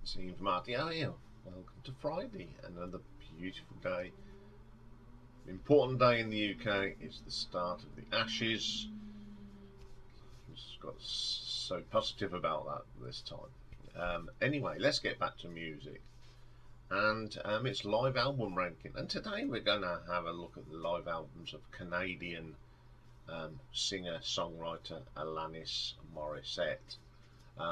It's Iain from RTO here. Welcome to Friday, another beautiful day. Important day in the UK. It's the start of the Ashes. Just got so positive about that this time. Anyway, let's get back to music. And it's live album ranking. And today we're going to have a look at the live albums of Canadian singer-songwriter Alanis Morissette.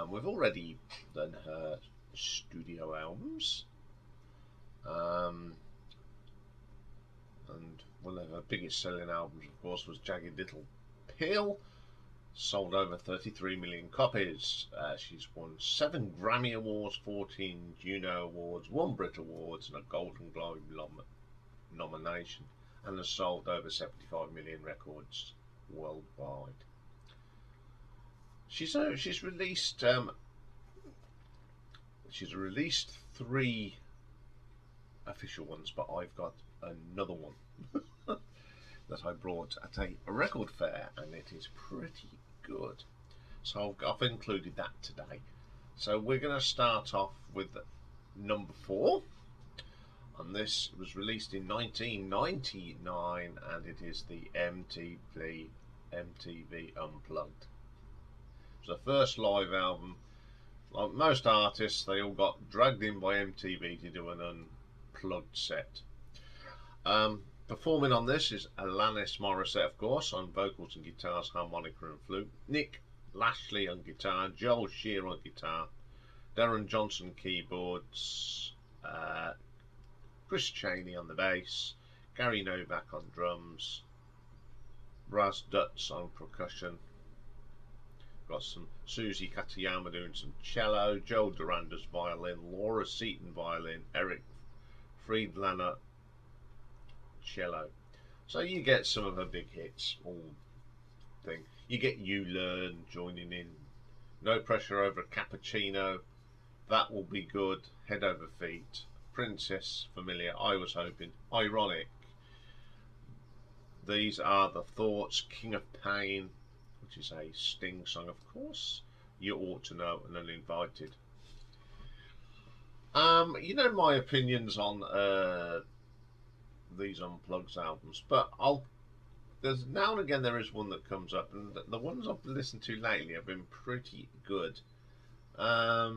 We've already done her studio albums, and one of her biggest selling albums, of course, was Jagged Little Pill. Sold over 33 million copies. She's won 7 Grammy Awards, 14 Juno Awards, 1 Brit Awards, and a Golden Globe nomination, and has sold over 75 million records worldwide. She's released 3 official ones, but I've got another one that I brought at a record fair, and it is pretty good. So I've included that today. So we're going to start off with number 4, and this was released in 1999, and it is the MTV Unplugged. It's the first live album. Like most artists, they all got dragged in by MTV to do an unplugged set. Performing on this is Alanis Morissette, of course, on vocals and guitars, harmonica and flute. Nick Lashley on guitar, Joel Shear on guitar, Darren Johnson keyboards, Chris Chaney on the bass, Gary Novak on drums, Raz Dutz on percussion. Got some Susie Katayama doing some cello, Joel Duranda's violin, Laura Seaton violin, Eric Friedlander cello. So you get some of her big hits, all thing. You get You Learn joining in, No Pressure Over a Cappuccino, That Will Be Good, Head Over Feet, Princess, familiar, I Was Hoping, Ironic, These Are the Thoughts, King of Pain, which is a Sting song, of course, You Ought to Know, and Uninvited. You know my opinions on these Unplugged albums, but there's now and again there is one that comes up, and the ones I've listened to lately have been pretty good. I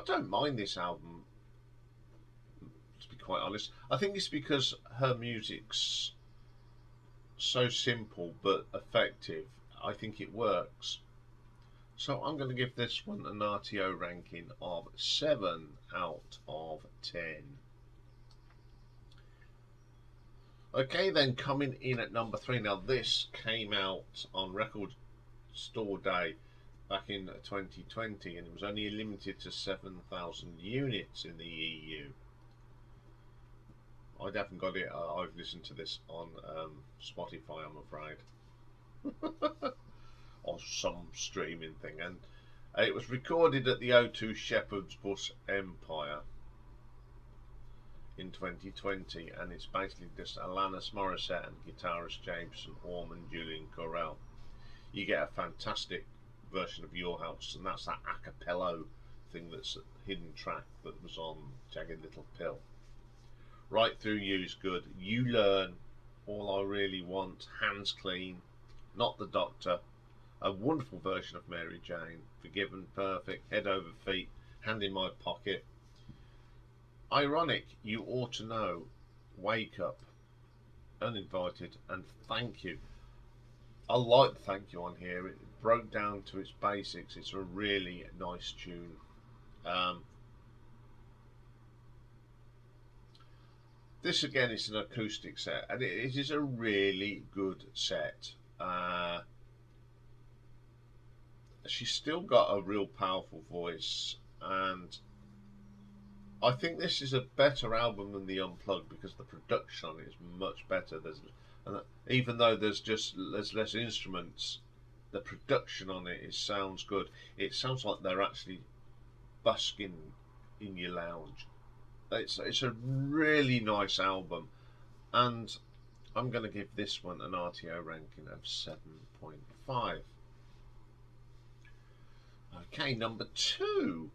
don't mind this album, to be quite honest. I think it's because her music's so simple but effective. I think it works. So I'm going to give this one an RTO ranking of 7 out of 10. Okay, then coming in at number 3. Now this came out on Record Store Day back in 2020, and it was only limited to 7,000 units in the EU. I haven't got it. I've listened to this on Spotify, I'm afraid. Or some streaming thing, and it was recorded at the O2 Shepherd's Bush Empire in 2020, and it's basically just Alanis Morissette and guitarist Jameson Orman, Julian Correll. You get a fantastic version of Your House, and that's that a cappella thing, that's a hidden track that was on Jagged Little Pill. Right Through You's good. You Learn, All I Really Want, Hands Clean, Not the Doctor, a wonderful version of Mary Jane, Forgiven, Perfect, Head Over Feet, Hand in My Pocket, Ironic, You Ought to Know, Wake Up, Uninvited, and Thank You. I like the Thank You on here. It broke down to its basics. It's a really nice tune. This again is an acoustic set, and it is a really good set. She's still got a real powerful voice, and I think this is a better album than the Unplugged because the production on it is much better. Even though there's less instruments, the production on it sounds good. It sounds like they're actually busking in your lounge. It's a really nice album, and I'm going to give this one an RTO ranking of 7.5. Okay, number 2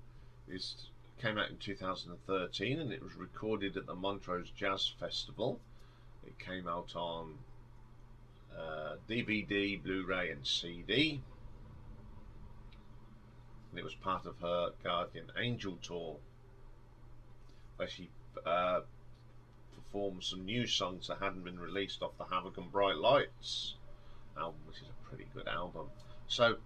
is came out in 2013 and it was recorded at the Montreux Jazz Festival. It came out on DVD, Blu-ray and CD. And it was part of her Guardian Angel tour, where she performed some new songs that hadn't been released off the Havoc and Bright Lights album, which is a pretty good album. So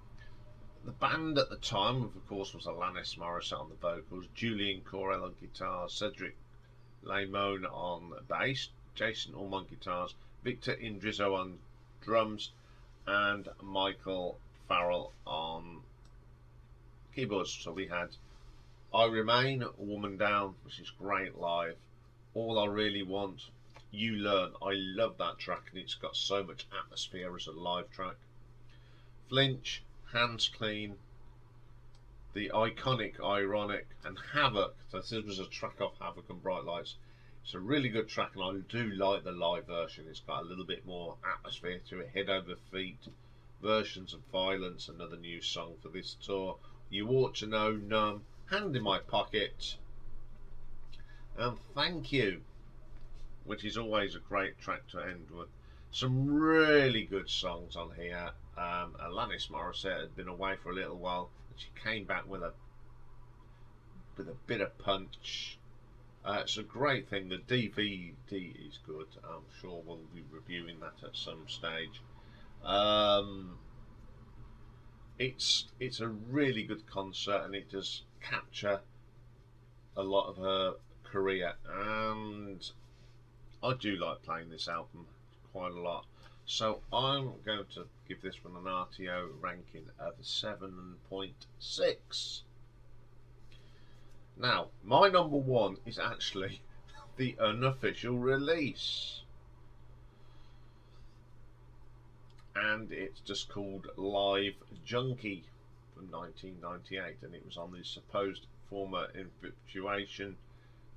the band at the time, of course, was Alanis Morissette on the vocals, Julian Corel on guitar, Cedric Lamone on bass, Jason Ulm on guitars, Victor Indrizzo on drums, and Michael Farrell on keyboards. So we had I Remain, Woman Down, which is great live, All I Really Want, You Learn. I love that track and it's got so much atmosphere as a live track. Flinch, Hands Clean, the iconic Ironic, and Havoc. So this was a track off Havoc and Bright Lights. It's a really good track and I do like the live version. It's got a little bit more atmosphere to it. Head Over Feet, Versions of Violence, another new song for this tour. You Ought to Know, Numb, Hand in My Pocket, and Thank You, which is always a great track to end with. Some really good songs on here. Alanis Morissette had been away for a little while and she came back with a bit of punch. It's a great thing. The DVD is good. I'm sure we'll be reviewing that at some stage. It's a really good concert and it does capture a lot of her career, and I do like playing this album quite a lot. So I'm going to give this one an RTO ranking of 7.6. Now, my number one is actually the unofficial release, and it's just called Live Junkie from 1998, and it was on the supposed former Infatuation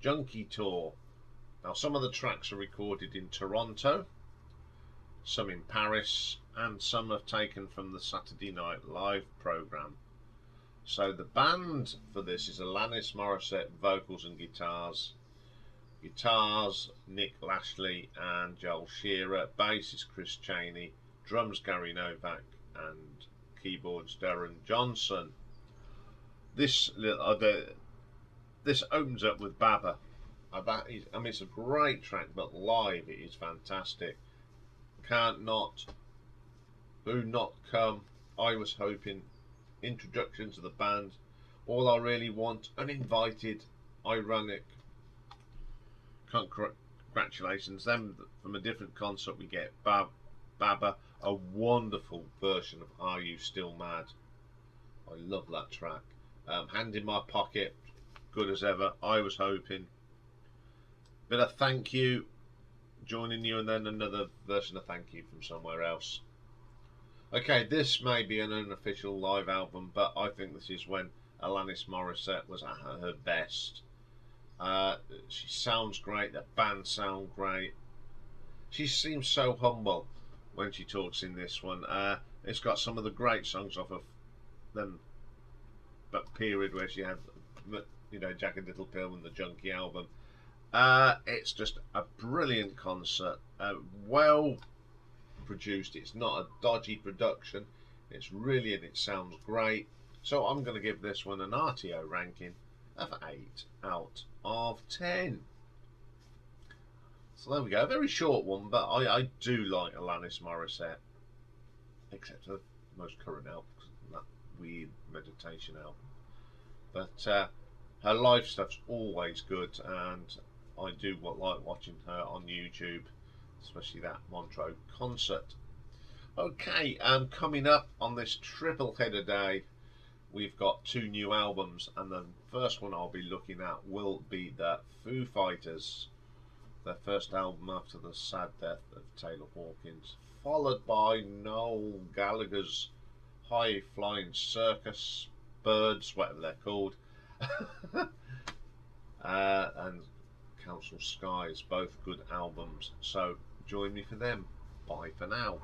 Junkie tour. Now, some of the tracks are recorded in Toronto, some in Paris, and some are taken from the Saturday Night Live programme. So the band for this is Alanis Morissette, vocals and guitars. Guitars, Nick Lashley and Joel Shearer. Bass is Chris Chaney. Drums, Gary Novak. And keyboards, Darren Johnson. This opens up with Baba. I mean, it's a great track, but live it is fantastic. Can't Not, Who Not Come, I Was Hoping, Introduction to the Band, All I Really Want, Uninvited, Ironic, Congratulations. Then from a different concert we get Baba, a wonderful version of Are You Still Mad. I love that track. Hand in My Pocket, good as ever. I Was Hoping. Bit of Thank You, joining you, and then another version of Thank You from somewhere else. Okay, this may be an unofficial live album, but I think this is when Alanis Morissette was at her best. She sounds great, the band sound great. She seems so humble when she talks in this one. It's got some of the great songs off of them, that period where she had, you know, Jagged Little Pill and the Junkie album. It's just a brilliant concert, well produced. It's not a dodgy production, it's really, and it sounds great. So I'm going to give this one an RTO ranking of 8 out of 10. So there we go, a very short one, but I do like Alanis Morissette, except her most current album, that weird meditation album. But her live stuff's always good, and I do like watching her on YouTube, especially that Montreux concert. Okay, coming up on this triple header day, we've got 2 new albums, and the first one I'll be looking at will be the Foo Fighters, their first album after the sad death of Taylor Hawkins, followed by Noel Gallagher's High Flying Circus, Birds, whatever they're called, and Council Skies, both good albums. So join me for them. Bye for now.